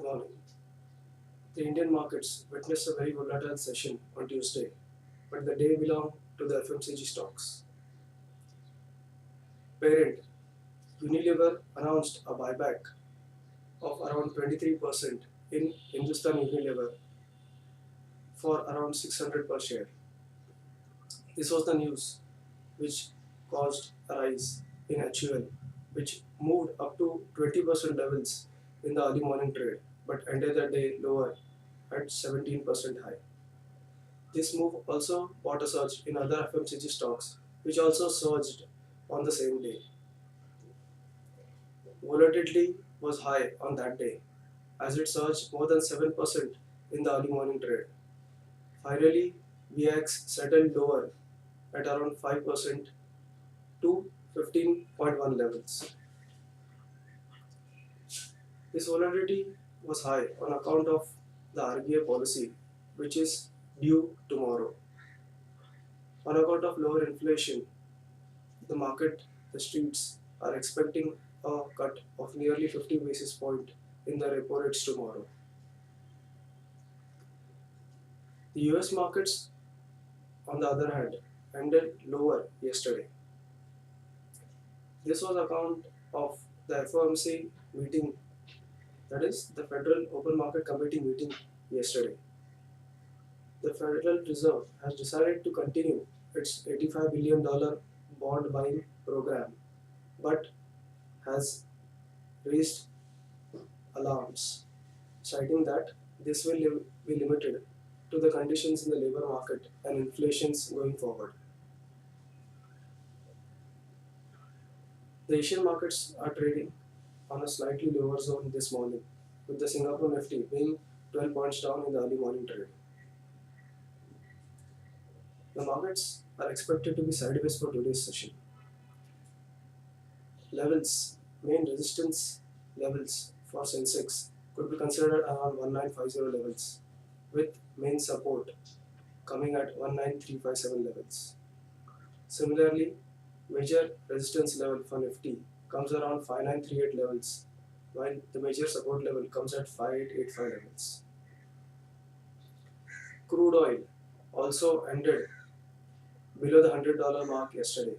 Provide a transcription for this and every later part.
morning. The Indian markets witnessed a very volatile session on Tuesday, but the day belonged to the FMCG stocks. Parent Unilever announced a buyback of around 23% in Hindustan Unilever for around 600 per share. This was the news which caused a rise in HUL, which moved up to 20% levels in the early morning trade but ended the day lower at 17% high. This move also brought a surge in other FMCG stocks, which also surged on the same day. Volatility was high on that day, as it surged more than 7% in the early morning trade. Finally, VIX settled lower at around 5% to 15.1 levels. This volatility was high on account of the RBI policy, which is due tomorrow. On account of lower inflation, the market, the streets are expecting a cut of nearly 50 basis point in the repo rates tomorrow. The US markets, on the other hand, ended lower yesterday. This was account of the FOMC meeting, that is the Federal Open Market Committee meeting yesterday. The Federal Reserve has decided to continue its $85 billion bond buying program, but has raised alarms, citing that this will be limited to the conditions in the labor market and inflations going forward. The Asian markets are trading on a slightly lower zone this morning, with the Singapore Nifty being 12 points down in the early morning trade. The markets are expected to be sideways for today's session. Main resistance levels for Sensex could be considered around 1950 levels, with main support coming at 19357 levels. Similarly, major resistance level for Nifty comes around 5938 levels, while the major support level comes at 5885 levels. Crude oil also ended below the $100 mark yesterday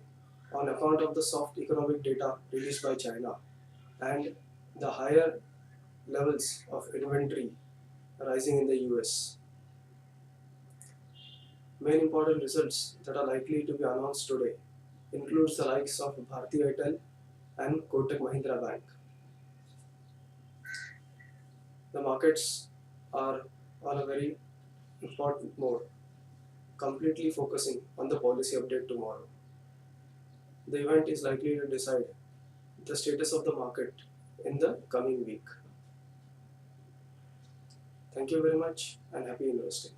on account of the soft economic data released by China and the higher levels of inventory rising in the US. Main important results that are likely to be announced today includes the likes of Bharti Airtel and Kotak Mahindra Bank. The markets are on a very important mode, completely focusing on the policy update tomorrow. The event is likely to decide the status of the market in the coming week. Thank you very much and happy investing.